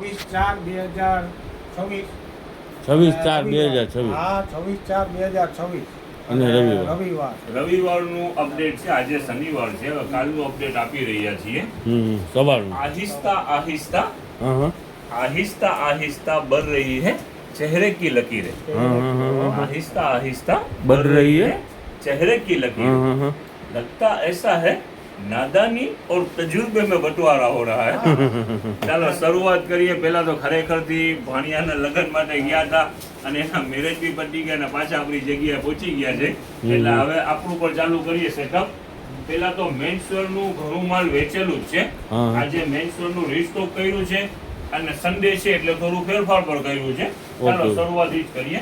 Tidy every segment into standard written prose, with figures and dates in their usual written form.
26/4/2026 હા 26/4/2026 અને રવિવારનું અપડેટ છે. આજે શનિવાર છે, હવે કાલનું અપડેટ આપી રહ્યા છીએ. સવારનું आहिस्ता आहिस्ता હા आहिस्ता आहिस्ता बढ़ रही है चेहरे की लकीरें. आहिस्ता आहिस्ता बढ़ रही है चेहरे की लकीरें. लगता ऐसा है नादानी और तजुर्बे में बंटवारा हो रहा है. ચાલો શરૂઆત કરીએ. પહેલા તો ખરેખરથી ભાણિયાના લગ્ન માટે ગયા હતા અને એના મેરેજ બી પતી ગયા અને પાછા આપણી જગ્યાએ પહોંચી ગયા છે. એટલે હવે આપણું પર ચાલુ કરીએ સેટઅપ. પેલા તો મેન્સવેર નું ઘણું માલ વેચેલું જ છે. આજે મેન્સવેર નું રીસ્ટોક કર્યું છે અને સન્ડે છે એટલે થોડું ફેરફાર પણ કર્યું છે. ચાલો શરૂઆત જ કરીએ.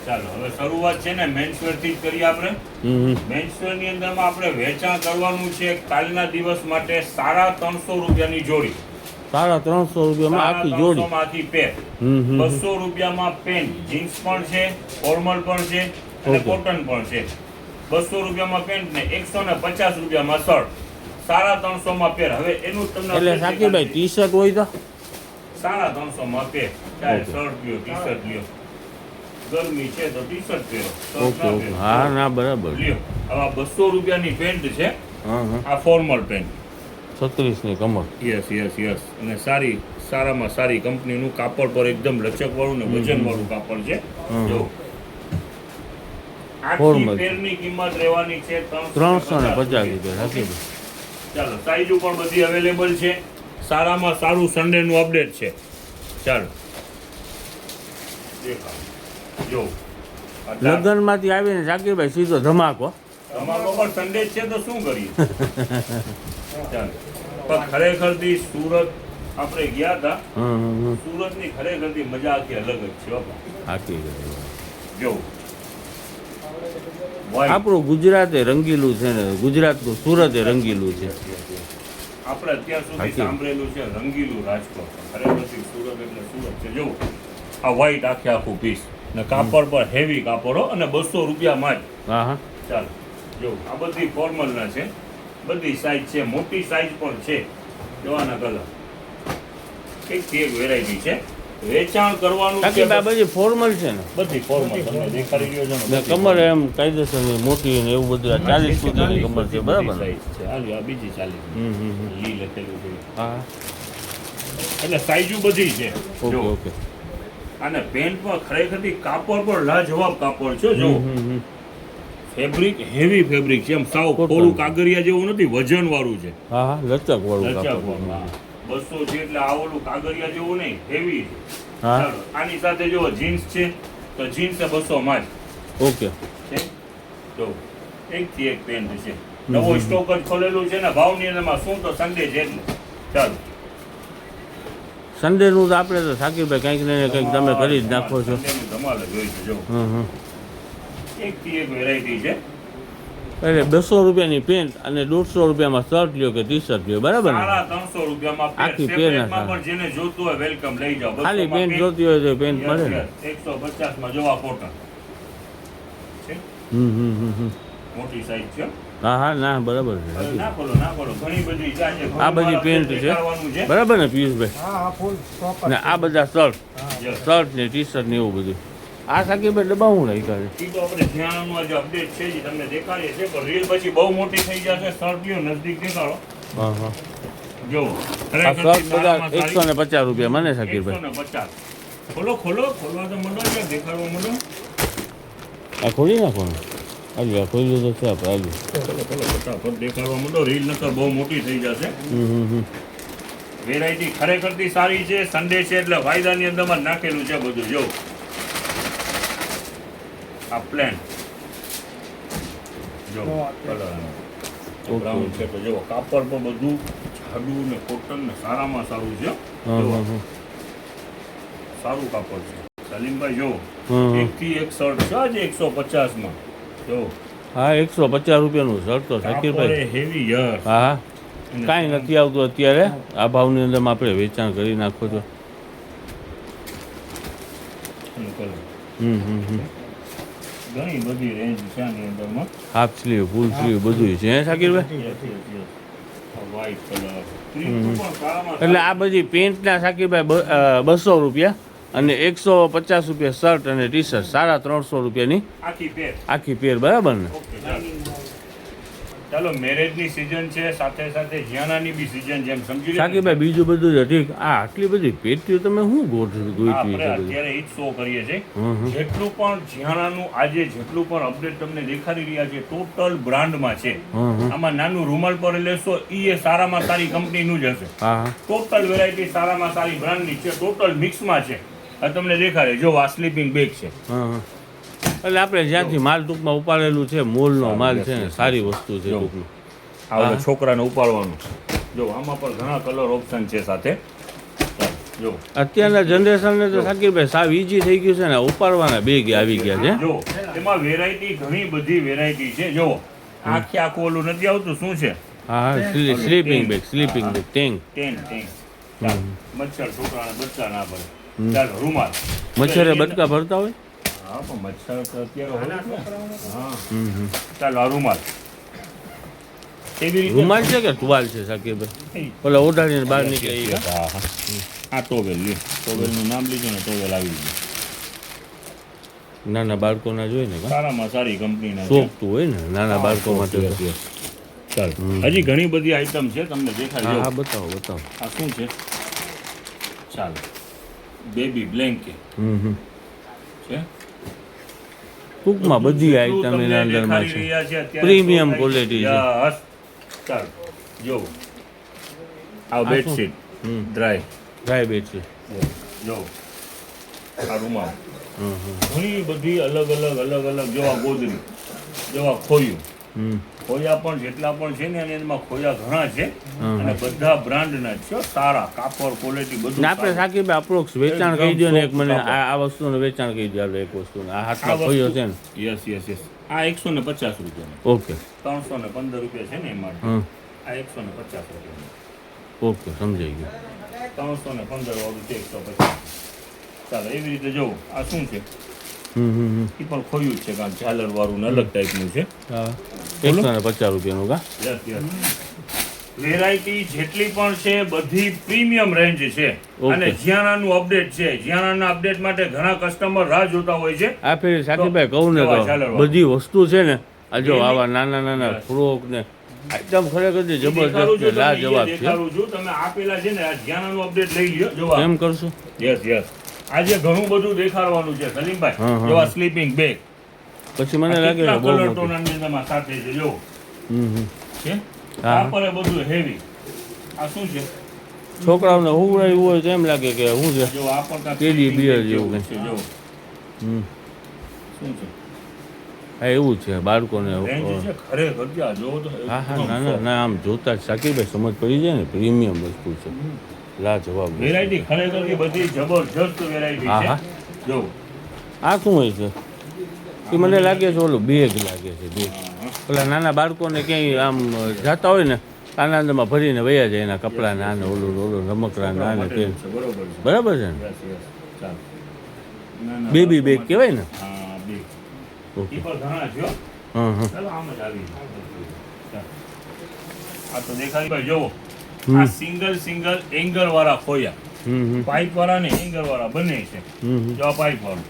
ચાલો હવે શરૂઆત છે ને મેન્સવેર થી જ કરીએ આપણે. મેન્સવેર ની અંદર આપણે વેચાણ કરવાનું છે કાલના દિવસ માટે 350 રૂપિયાની જોડી. 350 રૂપિયામાં આખી જોડી, આખી પેર. 200 રૂપિયામાં પેન્ટ જીન્સ પણ છે, ફોર્મલ પણ છે અને કોટન પણ છે. 200 રૂપિયામાં પેન્ટ ને 150 રૂપિયામાં શર્ટ. 350 માં પેર. હવે એનું તમને એટલે સાકીભાઈ ટી શર્ટ હોય તો 350 માં પેર. ચાહે શર્ટ લ્યો, ટી શર્ટ લ્યો. ગરમી છે તો ટી શર્ટ પહેરો. ઓકે ઓકે હા ના બરાબર લ્યો. હવે 200 રૂપિયાની પેન્ટ છે. આ ફોર્મલ પેન્ટ 36 ની કમર. Yes yes yes. અને સારામાં સારી કંપનીનું કાપડ પર એકદમ લચકવાળું ને વજનવાળું કાપડ છે. જો આખી પેરની કિંમત રહેવાની છે 350 રૂપિયા. ચાલો સાઈઝ પણ બધી અવેલેબલ છે. સારામાં સારું સન્ડે નું અપડેટ છે. ચાલો દેખાડો. જો લગ્ન માંથી આવીને શાકીરભાઈ સીધો ધમાકો. ધમાકો પણ સન્ડે છે તો શું કરીએ. ચાલો પણ ખરેખરથી સુરત આપણે ગયા હતા. સુરતની ખરેખરથી મજા આખી અલગ જ છે. જો આપણું ગુજરાતે રંગીલું છે ને, ગુજરાતનું સુરતે રંગીલું છે. આપણે અત્યાર સુધી સાંભળેલું છે રંગીલું રાજકોટ. ખરેખરથી સુરત એટલે સુરત છે. જો આ વ્હાઈટ આખું પીસ ને કાપડ પર હેવી કાપડો અને 200 રૂપિયામાં જ. ચાલો જો આ બધી ફોર્મલના છે. બધી સાઈઝ છે, મોટી સાઈઝ પણ છે. જોવાના કલર એક વેરાયટી છે. વેચાણ કરવાનું છે. બધી ફોર્મલ છે ને, બધી ફોર્મલ તમને દેખાડી રહ્યો છે ને. કમર એમ કાયદેસરની મોટી ને એવું બધું 40 સુધીની કમર છે. બરાબર સાઈઝ છે. આ બીજી 40 લી લખેલું છે. હા એટલે સાઈઝો બધી છે. Okay okay. અને પેન્ટ પર ખરેખરથી કાપડ પર લાજવાબ કાપડ છે. જો ફેબ્રિક હેવી ફેબ્રિક છે. એમ સાવ થોડું કાગરિયા જેવું નથી, વજન વાળું છે. હા લચક વાળું. 200 છે એટલે આ ઓલું કાગરિયા જેવું નહીં, હેવી છે. ચાલો આની સાથે જો જીન્સ છે તો જીન્સ 200 માં જ. ઓકે છે. જો એકથી એક પેન્ટ છે. નવો સ્ટોક જ ખોલેલું છે ને ભાવની અંદરમાં શું તો સન્ડે છે એટલે. ચાલો સન્ડે નું તો આપણે તો શાકીરભાઈ કંઈક ને કંઈક તમે કરી જ નાખો છો. ધમાલ જ હોય છે. જો એકથી એક વેરાયટી છે. એટલે 200 રૂપિયાની પેન્ટ અને 150 રૂપિયામાં શર્ટ લ્યો કે ટી શર્ટ લ્યો. બરાબર ને? 350 રૂપિયામાં આખી પેન પણ જેને જોતું હોય વેલકમ લઈ જાઓ. ખાલી પેન્ટ જોતી હોય તો પેન્ટ મળે ને. 150 માં જોવા કોટન છે. મોટી સાઈઝ છે. હા ના બરાબર છે. ના ખોલો ઘણી બધી છે. આ બધી પેન્ટ છે. બરાબર ને પિયુષભાઈ? ને આ બધા શર્ટ ને ટી શર્ટ ને એવું બધું. આ શાકીરભાઈ ડબ્બા હું રાખ્યા છે. એ તો આપણે ધ્યાનનું આજે અપડેટ છે જે તમને દેખાડીએ છીએ. પણ રીલ પછી બહુ મોટી થઈ જશે. શર્ટ લ્યો નજદીક દેખાડો. જો આ શર્ટ બધા 150 રૂપિયા મને શાકીરભાઈ. 150. ખોલવા તો મંડો છે. દેખાડવા મંડો. આ ખોલી નાખો ને. હાલી આ ખોલી તો છે આપણે. હાલી ખોલો ફટાફટ દેખાડવા મંડો. રીલ નકર બહુ મોટી થઈ જશે. વેરાયટી ખરેખરથી સારી છે. સન્ડે છે એટલે વાયદાની અંદરમાં નાખેલું છે બધું. જો આ પ્લેન જો કલર બ્રાઉન છે તો જો કાપડ પણ બધું જાડું ને કોટન ને સારામાં સારું છે. સારું કાપડ છે. સલીમભાઈ જો એકથી એક શર્ટ છે આજે 150 માં. જો હા 150 રૂપિયાનું શર્ટ તો શાકીરભાઈ હેવી યર. હા કાંઈ નથી આવતું અત્યારે. આ ભાવની અંદર આપણે વેચાણ કરી નાખો છો. ઘણી બધી રેન્જ છે આની અંદરમાં. હાફ સ્લીવ ફૂલ સ્લીવ બધું છે શાકીરભાઈ? વ્હાઈટ કલર પણ સારામાં એટલે આ બધી પેન્ટના સાકીભાઈ 200 રૂપિયા અને 150 રૂપિયા શર્ટ અને ટી શર્ટ 350 રૂપિયાની આખી પેર. આખી પેર, બરાબર ને? ઓકે, ચાલો મેરેજની સિઝન છે, સાથે સાથે જીયાનાની બી સિઝન જેમ સમજી લો. સાકીભાઈ બીજું બધું છે ઠીક. આટલી બધી પેટીઓ તમે શું ગોઠવી આપણે છે? અત્યારે ઈ જ શો કરીએ છીએ. જેટલું પણ જીયાનાનું આજે જેટલું પણ અપડેટ તમને દેખાડી રહ્યા છે ટોટલ બ્રાન્ડમાં છે. આમાં નાનું રૂમાલ પર લેશો એ સારામાં સારી કંપનીનું જ હશે. હા ટોટલ વેરાયટી સારામાં સારી બ્રાન્ડની છે, ટોટલ મિક્સમાં છે. આ તમને દેખાડે જો આ સ્લીપિંગ બેગ છે. હા એટલે આપણે જ્યાંથી માલ ટૂંકમાં ઉપાડેલું છે, મોલનો માલ છે ને, સારી વસ્તુ છે ટૂંકમાં. આ છોકરાને ઉપાડવાનું જો આમાં પણ ઘણા કલર ઓપ્શન છે સાથે. જો અત્યારના જનરેશનને તો સાકીભાઈ સાવ ઈઝી થઈ ગયું છે ને, ઉપાડવાના બેગ આવી ગયા છે. જો એમાં વેરાયટી ઘણી બધી વેરાયટી છે. જો આખે આખું ઓલું નથી આવતું, શું છે? હા સ્લીપિંગ બેગ ટેન્ક. મચ્છર છોકરાને બચ્ચા ના પડે. ચાલો રૂમાલ. મચ્છરે બટકા ભરતા હોય. હા પણ મચ્છર તો અત્યારે હોય જ ને. હા ચાલો આ રૂમાલ. એવી રીતે રૂમાલ છે કે ટુવાલ છે સાકીભાઈ? ઓલા ઓઢાડીને બહાર નીકળે ઈ? હા હા આ ટોવેલ લ્યો. ટોવેલનું નામ લીધું ને ટોવેલ આવી ગયું. નાના બાળકોના જોઈએ ને, સારામાં સારી કંપનીના છે. સોફ્ટ હોય ને નાના બાળકો માટે. ચાલો હજી ઘણી બધી આઈટમ છે, તમને દેખાડજો. હા બતાવો. આ શું છે? ચાલો બેબી બ્લેન્કેટ છે. ટૂંકમાં બધી આઈટમ એના અંદરમાં છે. પ્રીમિયમ ક્વોલિટી છે. ચાલો જો આ બેડશીટ ડ્રાય બેડશીટ. જો આ રૂમાલ. ઘણી બધી અલગ અલગ જોવા ગોદરી, જોવા ખોયું. ખોયા પણ જેટલા પણ છે ને એમાં ખોયા ઘણા છે અને બધા બ્રાન્ડના છે, સારા કાપડ ક્વોલિટી બધું. આપણે સાકીભાઈ અપ્રોક્સ વેચાણ કહી દો ને એક મને, આ વસ્તુનું વેચાણ કહી દો એક વસ્તુનું. આ હાથમાં ખોયો છે ને? યસ આ 150 રૂપિયા. ઓકે 315 રૂપિયા છે ને એમાં. આ 150 રૂપિયા. ઓકે સમજાઈ ગયું. 315 વાળું છે 150. ચાલો એવી રીતે જોવું. આ શું છે? એ પણ ખોયું છે, કારણ ઝાલર વાળું અલગ ટાઈપનું છે. 150 રૂપિયાનું કા? વેરાયટી જેટલી પણ છે બધી પ્રીમિયમ રેન્જ છે. અને જીયાનાનું અપડેટ છે. જીયાનાના અપડેટ માટે ઘણા કસ્ટમર રાહ જોતા હોય છે. આ ફેર સાકીભાઈ કહું ને તો બધી વસ્તુ છે ને, આ જો આવા નાના ફ્રોક ને આઈટમ ખરેખર જબરજસ્ત છે, લાજવાબ છે. તમે આપેલા છે ને આ જીયાનાનું અપડેટ લઈ લ્યો. જોવા એમ કરશું? યસ આજે ઘણું બધું દેખાડવાનું છે સલીમભાઈ. જો આ સ્લીપિંગ બેગ પછી મને લાગે છે બહુ કલર મોટું. ટોનામાં સાથે છે. જો છે હા પર બધું હેવી. આ શું છે? છોકરાઓને હુવડાવ્યું હોય તો એમ લાગે કે હું છે જો આ પણ ટેડી બિયર જેવું છે. જો શું છે? હા એવું છે બાળકોને. રેન્જ છે ખરેખર જો તો. હા ના આમ જોતા જ સાકીભાઈ સમજ પડી જાય ને, પ્રીમિયમ વસ્તુ છે, લાજવાબ વેરાયટી ખરેખર બધી જબરજસ્ત વેરાયટી છે. જો આ શું હોય છે? એ મને લાગે છે ઓલું બેગ લાગે છે, બેગ. પેલા નાના બાળકોને ક્યાંય આમ જતા હોય ને આનંદમાં ભરીને વયા જાય એના કપડાં નાને ઓલું રમકડા નાને તે. બરાબર છે ને? બેબી બેગ કહેવાય ને? હા બેગ. ઓકે. ઈ પણ ઘણા છે. હા ચાલો આમ જ આવી. આ તો દેખાય ભાઈ જોવો. આ સિંગલ એંગલ વાળા ખોયા. પાઇપ વાળા ને એંગલ વાળા બંને છે. જો આ પાઇપ વાળું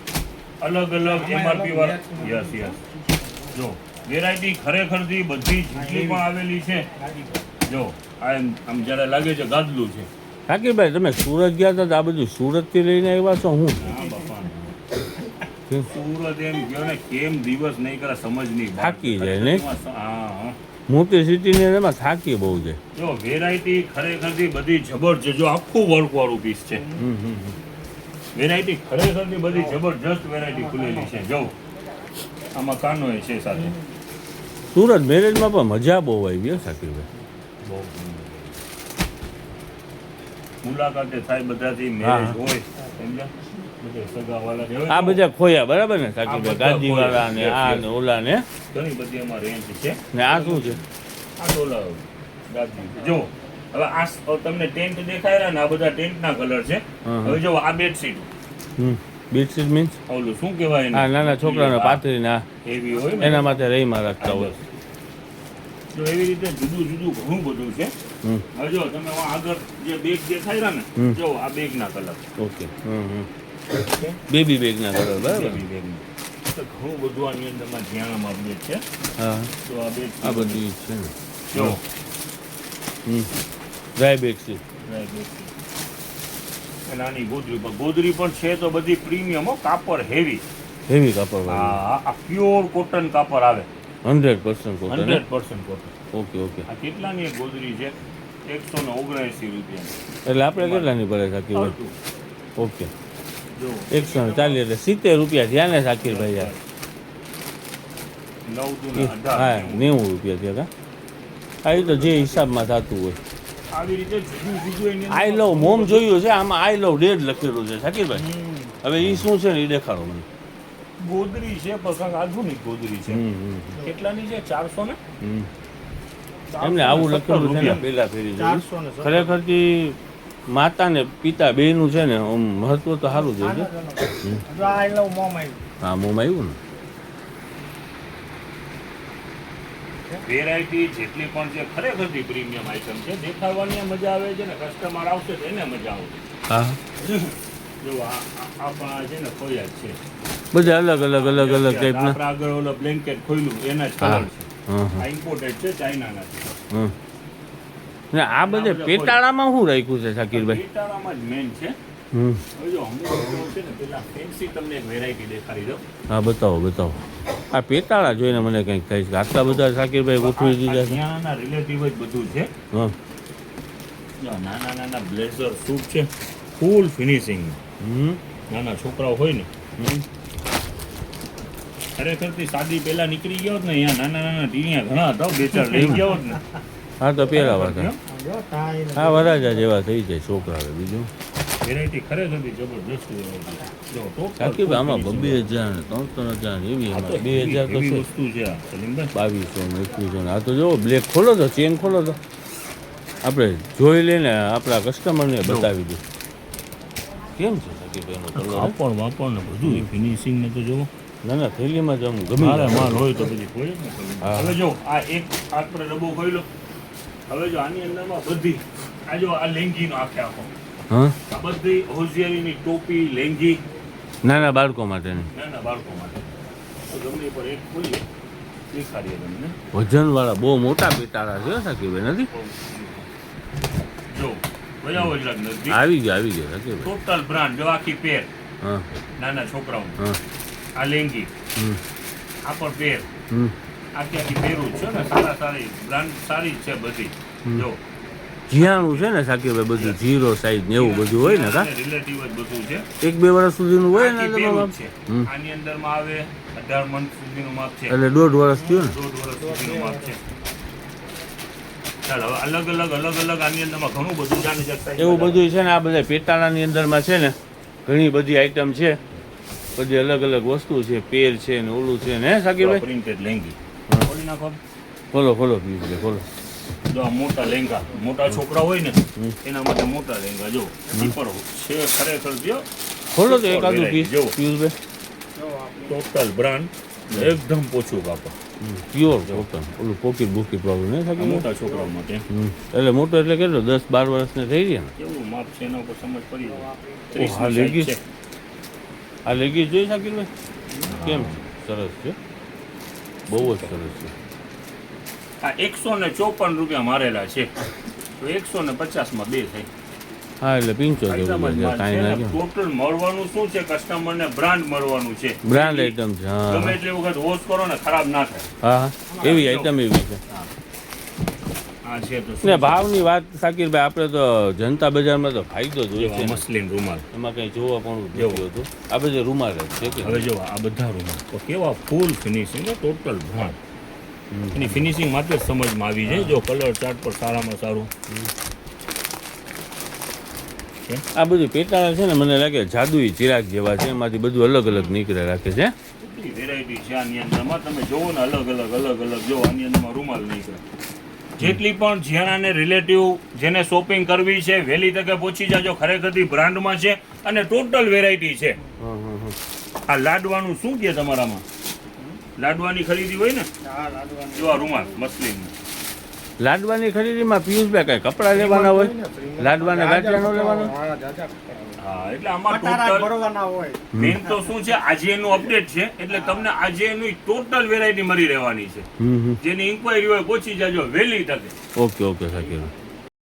અલગ એમઆરપી વાળા. યસ જો વેરાયટી ખરેખર થી બધી જેટલી પણ આવેલી છે. જો આમ જયારે લાગે છે ગાદલું છે. કાકીભાઈ તમે સુરત ગયા હતા તો આ બધું સુરત થી લઈને આવ્યા છો? હું હા બાપા સુરત એમ ગયો ને કેમ દિવસ નહીં કરે સમજ નહીં. થાકી જાય ને? હા મોટી સિટીની એમાં થાકી બહુ જાય. જો વેરાયટી ખરેખરથી બધી જબરજસ્ત. જો આખું વર્ક વાળું પીસ છે. વેરાયટી ખરેખરની બધી જબરજસ્ત વેરાયટી ખુલેલી છે. જો આમાં કાનો છે સાથે. સુરત મેરેજમાં પણ મજા બહુ આવી હો સાકીભાઈ. બહુ મુલાકાતે થાય બધાથી મેરેજ હોય સમજ્યા. આ બધા ખોયા બરાબર ને સાકીભાઈ? ગાંધી વાળા ને આ ને ઓલા ને ઘણી બધી એમાં રેન્જ છે. ને આ શું છે? આ ડોલા ગાંધી. જો હવે આ તમને ટેન્ટ દેખાય ને, આ બધા ટેન્ટના કલર છે. હવે જો આ બેડશીટ. બેડશીટ મીન્સ ઓલું શું કહેવાય એને? આ નાના છોકરાને પાથરીને આ એવી હોય ને એના માટે રહીમાં રાખતા હોય. જો એવી રીતે જુદું ઘણું બધું છે. હમ હવે જો તમે આગળ જે બેગ દેખાય રહ્યા ને, હમ. જો આ બેગના કલર. ઓકે બેબી બેગના કલર બરાબર. તો ઘણું બધું આની અંદરમાં ધ્યાનમાં અપડેટ છે. હા તો આ બેગ આ બધી છે ને. જો ડ્રાય બેગ છે. બેગ છે. નાની ગોદરી પણ છે તો બધી પ્રીમિયમ હો, કાપડ હેવી. હેવી કાપડ વાળી આ પ્યોર કોટન કાપડ આવે, 100% કોટન. 100% કોટન. Okay okay. આ કેટલાની એક ગોદરી છે? 179 રૂપિયા. એટલે આપણે કેટલાની પડે શાકીરભાઈ? ઓકે જો 140 એટલે 70 રૂપિયા થયા ને શાકીરભાઈ યાર. 9 દુના 18. હા 90 રૂપિયા થયા કા. હા એ તો જે હિસાબમાં થતું હોય. આવી રીતે જુદું જુદું એની અંદર આઈ લવ મોમ જોયું છે, આમાં આઈ લવ ડેડ લખેલું છે શાકીરભાઈ. હવે એ શું છે ને એ દેખાડો મને. ગોદરી છે પણ કાંઈક આધુનિક ગોદરી છે. કેટલાની છે? 400 ને? એમને આવું લખેલું છે ને પહેલા ફેરી જોયું. 400 ને ખરેખરથી માતા ને પિતા બેયનું છે ને આમ મહત્વ તો સારું છે. આઈ લવ મોમ આવ્યું. હા મોમ આવ્યું ને. વેરાયટી જેટલી પણ છે ખરેખરથી પ્રીમિયમ આઇટમ છે. દેખાડવાની મજા આવે છે ને, કસ્ટમર આવશે તો એને મજા આવશે. હા જો આ પણ છે ને ખોયા જ છે. બધા અલગ અલગ અલગ અલગ ટાઈપના. આપણે આગળ ઓલો બ્લેન્કેટ ખોલ્યું એના જ કલર છે. હા આ ઇમ્પોર્ટેડ છે, ચાઇનાનાથી. હા ને આ બધે પેટાળામાં શું રાખ્યું છે શાકીરભાઈ? પેટાળામાં જ મેન છે. હમ હવે જો હમણાં છે ને પેલા ફેન્સી તમને એક વેરાયટી દેખાડી દઉં. હા બતાવો બતાવો. આ પેટાળા જોઈને મને કંઈક થાય છે. આટલા બધા શાકીરભાઈ ગોઠવી દીધા છે. ત્યાંના રિલેટિવ જ બધું છે. હા જો નાના નાના બ્લેઝર સૂટ છે, ફૂલ ફિનિશિંગ. નાના છોકરાઓ હોય ને, ખરેખરથી સાદી પહેલા નીકળી ગયો હોત ને, અહીંયા નાના નાના ટીનિયા ઘણા હતા, 2-4 લઈ ગયો હોત ને. હા તો પેલા વાત જો ટાઈ ને હા વરાજા જેવા થઈ જાય છોકરા. બીજું વેરાયટી ખરેખરથી જબરદસ્ત વેરાયટી. જો total શાકીરભાઈ આમાં full 2000 ને 3000 ને એવી આ તો આમાં 2000 તો heavy છે. વસ્તુ છે આ, સલીમભાઈ. 2200 ને 2100 ને. આ તો જો બ્લેક ખોલો તો ચેન ખોલો તો આપણે જોઈ લઈને આપણા કસ્ટમરને બતાવી દઈએ કેમ છે શાકીરભાઈનો કલર. કાપડ વાપડ ને બધું ફિનિશિંગ ને તો જો ના ના થેલીમાં જ આમ ગમી મારે જાય. માલ હોય તો પછી ખોલે જ ને સલીમભાઈ. હા. હવે જો આ એક આપણે ડબ્બો ખોલ્યો. હવે જો આની અંદરમાં બધી આ જો આ લેંગીનો આખે આખો, હા આ બધી હોશિયારીની ટોપી, લેંગી નાના બાળકો માટેની નાના બાળકો માટે. તો ગમે પર એક ખોલીએ દેખાડીએ તમને. વજનવાળા બહુ મોટા પેટાળા છે હો શાકીરભાઈ નથી. જો બધા વજરાત નથી. આવી ગયા શાકીરભાઈ. ટોટલ બ્રાન્ડ જો આખી પેર હા નાના છોકરાઓ. હા આ લેંગી, હમ આ પણ પેર, હમ આખી આખી પેરું જ છે ને. સારી બ્રાન્ડ સારી જ છે બધી. જો જીયાણું છે ને શાકીરભાઈ બધું 0 સાઈઝ ને એવું બધું હોય ને કા રિલેટિવ જ બધું છે. 1-2 વર્ષ સુધીનું હોય ને આખી તમારું પેરું આમ? જ છે. હમ. આની અંદરમાં આવે 18 મંથ સુધીનું માપ છે. એટલે 1.5 વર્ષ થયું ને. 1.5 વર્ષ સુધીનું માપ છે. ચાલો હવે અલગ અલગ આની અંદરમાં ઘણું બધું જાણી શકતા. એવું બધું છે ને આ બધા પેટાળાની અંદરમાં છે ને ઘણી બધી આઈટમ છે. બધી અલગ અલગ વસ્તુ છે, પેર છે ને ઓલું છે ને શાકીરભાઈ. પ્રિન્ટેડ લેંગી હા. ખોલી નાખો. ખોલો પ્લીઝ ખોલો. જો આ મોટા લેંગા, મોટા છોકરા હોય ને એના માટે મોટા લેંગા. જો ઝીપર છે ખરેખર. જો ખોલો તો એકાદું પીસ જો. પિયુષભાઈ. ટોટલ બ્રાન્ડ એકદમ પોચું કાપડ. પ્યોર કોટન ઓલું પોકેટ બુકેટ વાળું ને આ શાકીરભાઈ. મોટા છોકરાઓ માટે. એટલે મોટો એટલે કેટલો 10-12 વર્ષને થઈ ગયા ને. કેવું માપ છે એના ઉપર સમજ પડી જાય. ઓહ, આ 30 લેગીસ. છે. આ લેગીસ જોઈ શાકીરભાઈ કેમ છે? સરસ છે, બહુ જ સરસ છે. આ 154 રૂપિયા મારેલા છે, તો 150 માં 2 થાય. હા એટલે 75 રૂપિયા કાંઈ ના કેમ. ટોટલ મળવાનું શું છે? કસ્ટમરને બ્રાન્ડ મળવાનું છે. બ્રાન્ડ આઈટમ છે. હા ગમે એટલી વખત વોશ કરો ને ખરાબ ના થાય. હા એવી આઈટમ એવી છે. આ છે તો ને ભાવની વાત શાકીરભાઈ આપણે તો જનતા બજારમાં તો ફાયદો જ હોય છે ને. મસલિન રૂમાલ. એમાં કંઈ જોવા પણ નથી હોતું. આ બધે રૂમાલ જ છે કે હવે જો આ બધા રૂમાલ તો કેવા ફૂલ ફિનિશિંગ ને ટોટલ બ્રાન્ડ. એની ફિનિશિંગ માત્ર સમજમાં આવી જાય. જો કલર ચાર્ટ પર સારામાં સારું. આ બધું પેટાળા છે ને મને લાગે જાદુઈ ચિરાગ જેવા છે. એમાંથી બધું અલગ અલગ નીકળે રાખે છે. બધી વેરાયટી છે આની અંદરમાં. તમે જોવો ને અલગ અલગ જો આની અંદરમાં રૂમાલ નીકળે. જેટલી પણ જ્યાંને રિલેટિવ જેને શોપિંગ કરવી છે વહેલી તકે પહોંચી જાજો. ખરેખરથી બ્રાન્ડમાં છે અને ટોટલ વેરાયટી છે. આ લાડવાનું શું કહે તમારામાં? લાડવાની ખરીદી હોય ને, હા લાડવાની. જો આ રૂમાલ મસલિન લાડવાની ખરીદીમાં પિયુષભાઈ કઈ કપડાં લેવાના હોય લાડવાના ગાંઠિયા નો લેવાનો હા, જાજા હા એટલે આમાં બટાટા ટોટલ ભરવાના હોય. મેન તો શું છે આજે એનું અપડેટ છે એટલે તમને આજે એનું ટોટલ વેરાયટી મળી રહેવાની છે હમ હમ જેની ઇન્ક્વાયરી હોય પહોંચી જાજો વહેલી તકે ઓકે ઓકે સાચી વાત